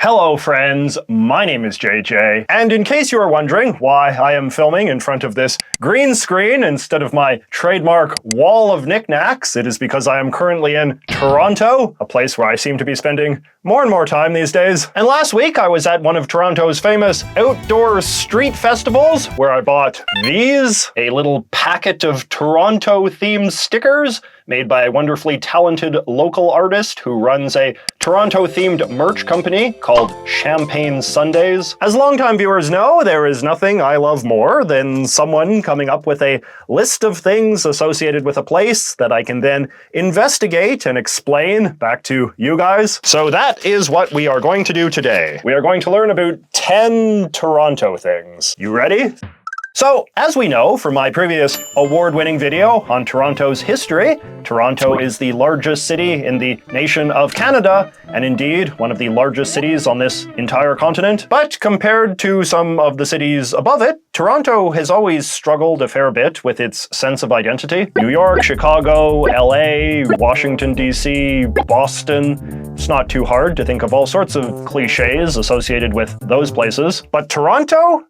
Hello friends, my name is JJ, and in case you are wondering why I am filming in front of this green screen instead of my trademark wall of knickknacks, it is because I am currently in Toronto, a place where I seem to be spending more and more time these days. And last week I was at one of Toronto's famous outdoor street festivals where I bought these, a little packet of Toronto-themed stickers made by a wonderfully talented local artist who runs a Toronto-themed merch company called Champagne Sundays. As longtime viewers know, there is nothing I love more than someone coming up with a list of things associated with a place that I can then investigate and explain back to you guys. So that is what we are going to do today. We are going to learn about 10 Toronto things. You ready? So, as we know from my previous award-winning video on Toronto's history, Toronto is the largest city in the nation of Canada, and indeed one of the largest cities on this entire continent. But compared to some of the cities above it, Toronto has always struggled a fair bit with its sense of identity. New York, Chicago, LA, Washington, DC, Boston. It's not too hard to think of all sorts of cliches associated with those places. But Toronto?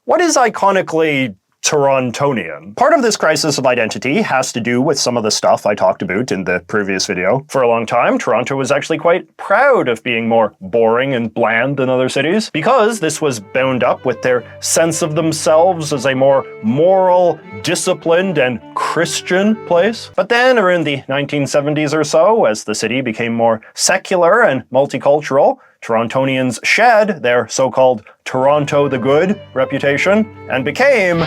What is iconically Torontonian? Part of this crisis of identity has to do with some of the stuff I talked about in the previous video. For a long time, Toronto was actually quite proud of being more boring and bland than other cities, because this was bound up with their sense of themselves as a more moral, disciplined, and Christian place. But then, around the 1970s or so, as the city became more secular and multicultural, Torontonians shed their so-called Toronto the Good reputation and became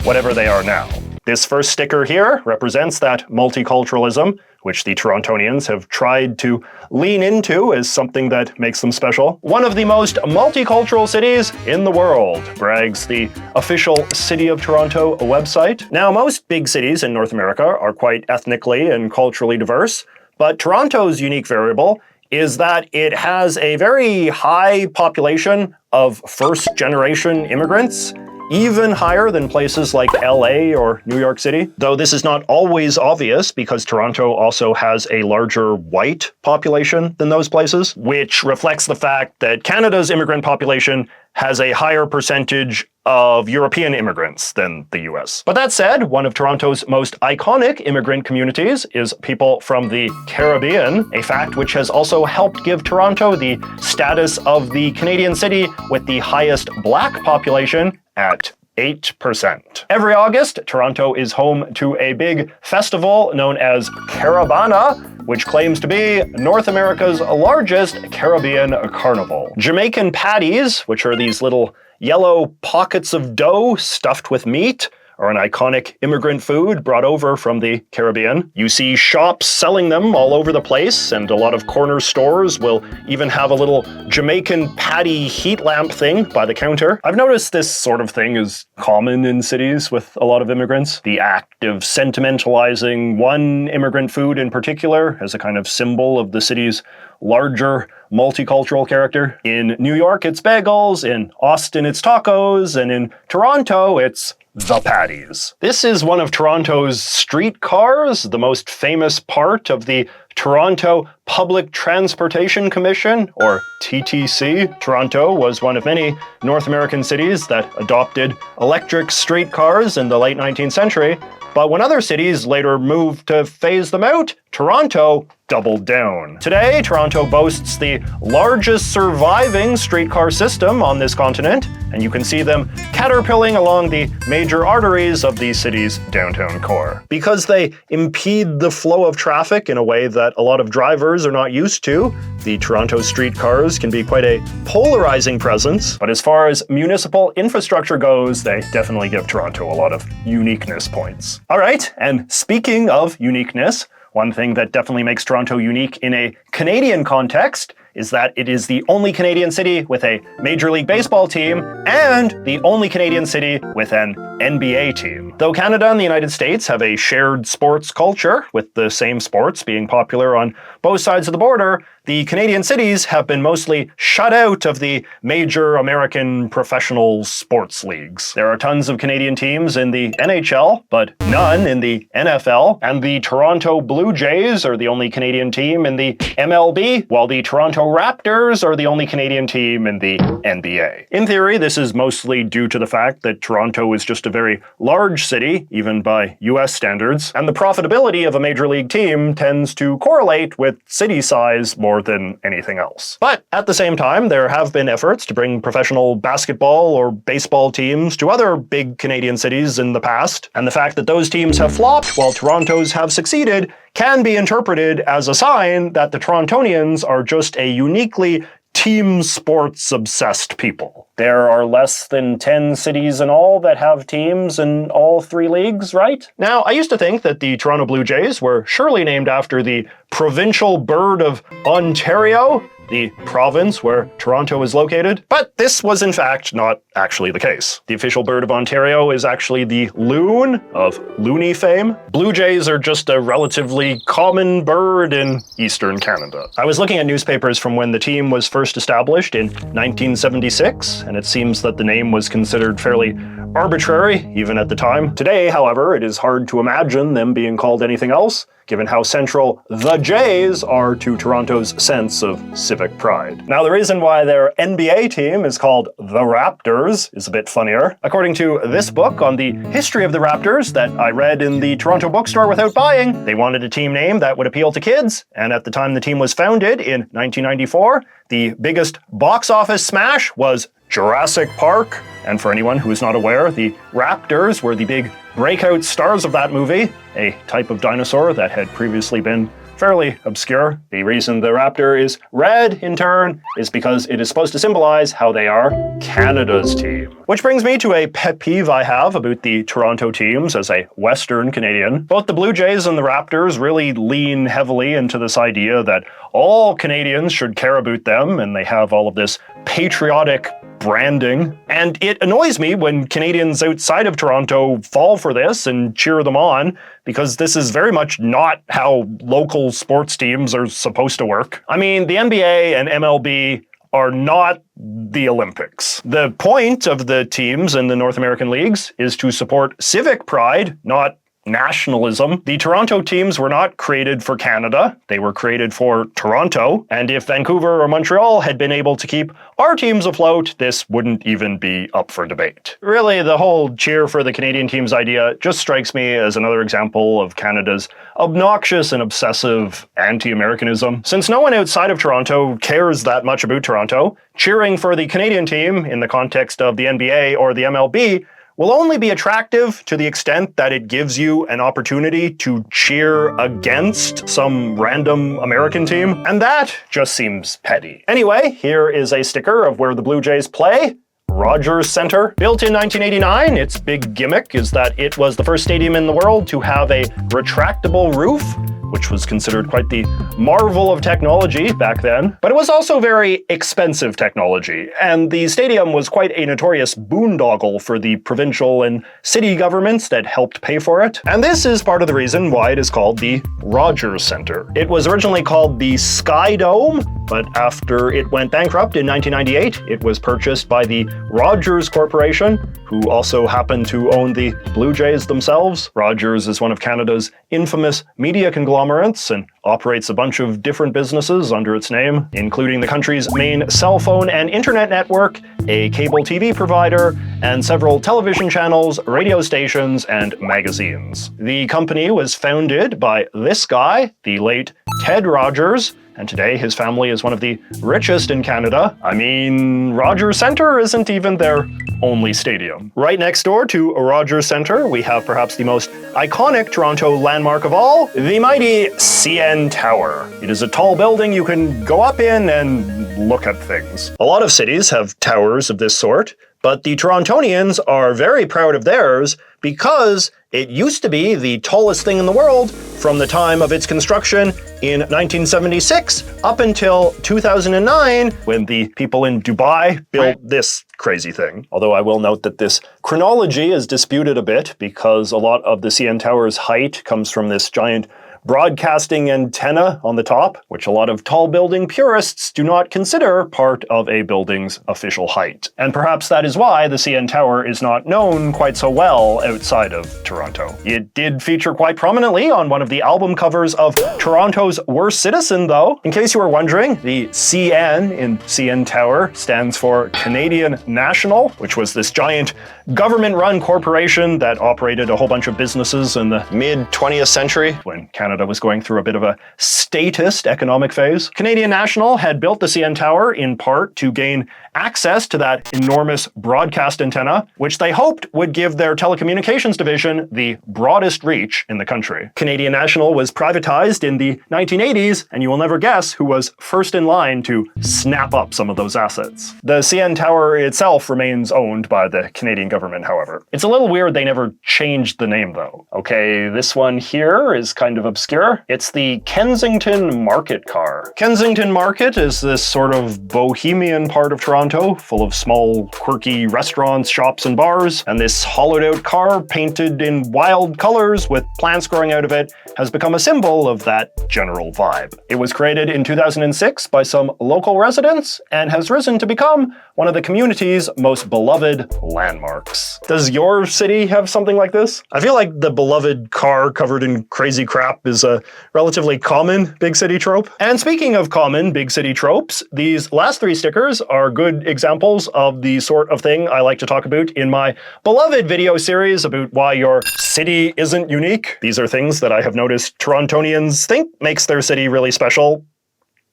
whatever they are now. This first sticker here represents that multiculturalism, which the Torontonians have tried to lean into as something that makes them special. One of the most multicultural cities in the world, brags the official City of Toronto website. Now, most big cities in North America are quite ethnically and culturally diverse, but Toronto's unique variable is that it has a very high population of first-generation immigrants, even higher than places like LA or New York City. Though this is not always obvious because Toronto also has a larger white population than those places, which reflects the fact that Canada's immigrant population has a higher percentage of European immigrants than the US. But that said, one of Toronto's most iconic immigrant communities is people from the Caribbean, a fact which has also helped give Toronto the status of the Canadian city with the highest black population at 8%. Every August, Toronto is home to a big festival known as Caravana, which claims to be North America's largest Caribbean carnival. Jamaican patties, which are these little yellow pockets of dough stuffed with meat, are an iconic immigrant food brought over from the Caribbean. You see shops selling them all over the place, and a lot of corner stores will even have a little Jamaican patty heat lamp thing by the counter. I've noticed this sort of thing is common in cities with a lot of immigrants. The act of sentimentalizing one immigrant food in particular as a kind of symbol of the city's larger multicultural character. In New York, it's bagels, in Austin, it's tacos, and in Toronto, it's the patties. This is one of Toronto's streetcars, the most famous part of the Toronto Public Transportation Commission, or TTC. Toronto was one of many North American cities that adopted electric streetcars in the late 19th century, but when other cities later moved to phase them out, Toronto doubled down. Today, Toronto boasts the largest surviving streetcar system on this continent, and you can see them caterpilling along the major arteries of the city's downtown core. Because they impede the flow of traffic in a way that a lot of drivers are not used to, the Toronto streetcars can be quite a polarizing presence, but as far as municipal infrastructure goes, they definitely give Toronto a lot of uniqueness points. All right, and speaking of uniqueness, one thing that definitely makes Toronto unique in a Canadian context is that it is the only Canadian city with a Major League Baseball team and the only Canadian city with an NBA team. Though Canada and the United States have a shared sports culture, with the same sports being popular on both sides of the border, the Canadian cities have been mostly shut out of the major American professional sports leagues. There are tons of Canadian teams in the NHL, but none in the NFL, and the Toronto Blue Jays are the only Canadian team in the MLB, while the Toronto Raptors are the only Canadian team in the NBA. In theory, this is mostly due to the fact that Toronto is just a very large city, even by US standards, and the profitability of a major league team tends to correlate with city size more than anything else. But at the same time, there have been efforts to bring professional basketball or baseball teams to other big Canadian cities in the past, and the fact that those teams have flopped while Toronto's have succeeded can be interpreted as a sign that the Torontonians are just a uniquely team sports obsessed people. There are less than 10 cities in all that have teams in all 3 leagues, right? Now, I used to think that the Toronto Blue Jays were surely named after the provincial bird of Ontario, the province where Toronto is located, but this was in fact not actually the case. The official bird of Ontario is actually the loon of loony fame. Blue jays are just a relatively common bird in eastern Canada. I was looking at newspapers from when the team was first established in 1976, and it seems that the name was considered fairly arbitrary, even at the time. Today, however, it is hard to imagine them being called anything else, given how central the Jays are to Toronto's sense of civic pride. Now, the reason why their NBA team is called the Raptors is a bit funnier. According to this book on the history of the Raptors that I read in the Toronto bookstore without buying, they wanted a team name that would appeal to kids, and at the time the team was founded in 1994, the biggest box office smash was Jurassic Park. And for anyone who is not aware, the Raptors were the big breakout stars of that movie, a type of dinosaur that had previously been fairly obscure. The reason the raptor is red, in turn, is because it is supposed to symbolize how they are Canada's team. Which brings me to a pet peeve I have about the Toronto teams as a Western Canadian. Both the Blue Jays and the Raptors really lean heavily into this idea that all Canadians should care about them, and they have all of this patriotic branding. And it annoys me when Canadians outside of Toronto fall for this and cheer them on, because this is very much not how local sports teams are supposed to work. I mean, the NBA and MLB are not the Olympics. The point of the teams in the North American leagues is to support civic pride, not nationalism. The Toronto teams were not created for Canada. They were created for Toronto. And if Vancouver or Montreal had been able to keep our teams afloat, this wouldn't even be up for debate. Really, the whole cheer for the Canadian teams idea just strikes me as another example of Canada's obnoxious and obsessive anti-Americanism. Since no one outside of Toronto cares that much about Toronto, cheering for the Canadian team in the context of the NBA or the MLB will only be attractive to the extent that it gives you an opportunity to cheer against some random American team, and that just seems petty. Anyway, here is a sticker of where the Blue Jays play. Rogers Centre. Built in 1989, its big gimmick is that it was the first stadium in the world to have a retractable roof, which was considered quite the marvel of technology back then. But it was also very expensive technology, and the stadium was quite a notorious boondoggle for the provincial and city governments that helped pay for it. And this is part of the reason why it is called the Rogers Centre. It was originally called the Sky Dome, but after it went bankrupt in 1998, it was purchased by the Rogers Corporation, who also happened to own the Blue Jays themselves. Rogers is one of Canada's infamous media conglomerates and operates a bunch of different businesses under its name, including the country's main cell phone and internet network, a cable TV provider, and several television channels, radio stations, and magazines. The company was founded by this guy, the late Ted Rogers, and today his family is one of the richest in Canada. I mean, Rogers Centre isn't even their only stadium. Right next door to Rogers Centre, we have perhaps the most iconic Toronto landmark of all, the mighty CN Tower. It is a tall building you can go up in and look at things. A lot of cities have towers of this sort, but the Torontonians are very proud of theirs because it used to be the tallest thing in the world from the time of its construction in 1976 up until 2009, when the people in Dubai built this crazy thing. Although I will note that this chronology is disputed a bit because a lot of the CN Tower's height comes from this giant broadcasting antenna on the top, which a lot of tall building purists do not consider part of a building's official height. And perhaps that is why the CN Tower is not known quite so well outside of Toronto. It did feature quite prominently on one of the album covers of Toronto's Worst Citizen, though. In case you were wondering, the CN in CN Tower stands for Canadian National, which was this giant government-run corporation that operated a whole bunch of businesses in the mid-20th century when Canada was going through a bit of a statist economic phase. Canadian National had built the CN Tower in part to gain access to that enormous broadcast antenna, which they hoped would give their telecommunications division the broadest reach in the country. Canadian National was privatized in the 1980s, and you will never guess who was first in line to snap up some of those assets. The CN Tower itself remains owned by the Canadian government, however. It's a little weird they never changed the name, though. Okay, this one here is kind of obscure. It's the Kensington Market car. Kensington Market is this sort of bohemian part of Toronto, full of small, quirky restaurants, shops, and bars, and this hollowed-out car painted in wild colors with plants growing out of it has become a symbol of that general vibe. It was created in 2006 by some local residents and has risen to become one of the community's most beloved landmarks. Does your city have something like this? I feel like the beloved car covered in crazy crap is a relatively common big city trope. And speaking of common big city tropes, these last three stickers are good examples of the sort of thing I like to talk about in my beloved video series about why your city isn't unique. These are things that I have noticed Torontonians think makes their city really special,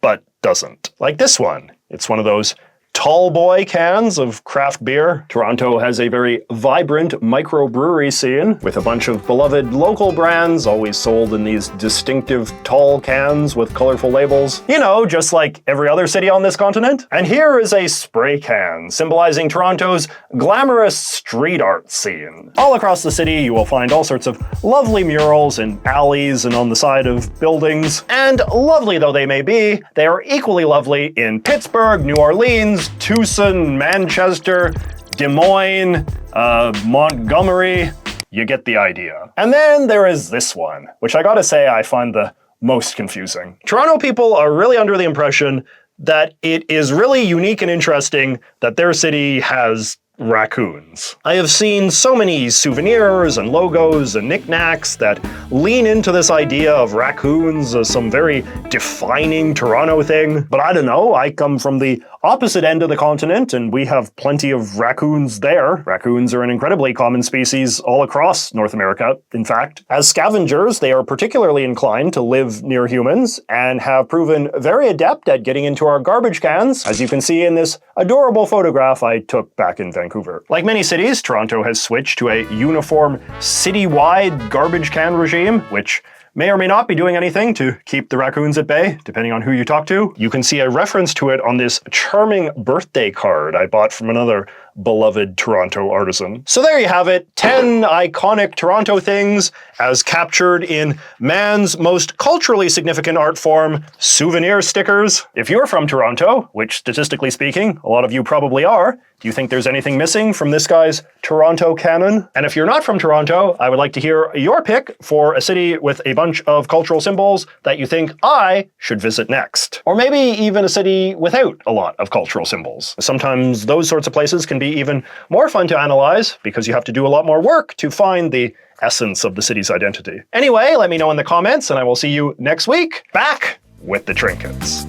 but doesn't. Like this one. It's one of those tall boy cans of craft beer. Toronto has a very vibrant microbrewery scene with a bunch of beloved local brands always sold in these distinctive tall cans with colorful labels. You know, just like every other city on this continent. And here is a spray can symbolizing Toronto's glamorous street art scene. All across the city you will find all sorts of lovely murals in alleys and on the side of buildings. And lovely though they may be, they are equally lovely in Pittsburgh, New Orleans, Tucson, Manchester, Des Moines, Montgomery. You get the idea. And then there is this one, which I gotta say I find the most confusing. Toronto people are really under the impression that it is really unique and interesting that their city has raccoons. I have seen so many souvenirs and logos and knickknacks that lean into this idea of raccoons as some very defining Toronto thing, but I don't know, I come from the opposite end of the continent and we have plenty of raccoons there. Raccoons are an incredibly common species all across North America, in fact. As scavengers, they are particularly inclined to live near humans and have proven very adept at getting into our garbage cans, as you can see in this adorable photograph I took back in Vancouver. Like many cities, Toronto has switched to a uniform citywide garbage can regime, which may or may not be doing anything to keep the raccoons at bay, depending on who you talk to. You can see a reference to it on this charming birthday card I bought from another beloved Toronto artisan. So there you have it, 10 iconic Toronto things as captured in man's most culturally significant art form, souvenir stickers. If you're from Toronto, which statistically speaking, a lot of you probably are, do you think there's anything missing from this guy's Toronto canon? And if you're not from Toronto, I would like to hear your pick for a city with a bunch of cultural symbols that you think I should visit next. Or maybe even a city without a lot of cultural symbols. Sometimes those sorts of places can be even more fun to analyze because you have to do a lot more work to find the essence of the city's identity. Anyway, let me know in the comments and I will see you next week, back with the trinkets.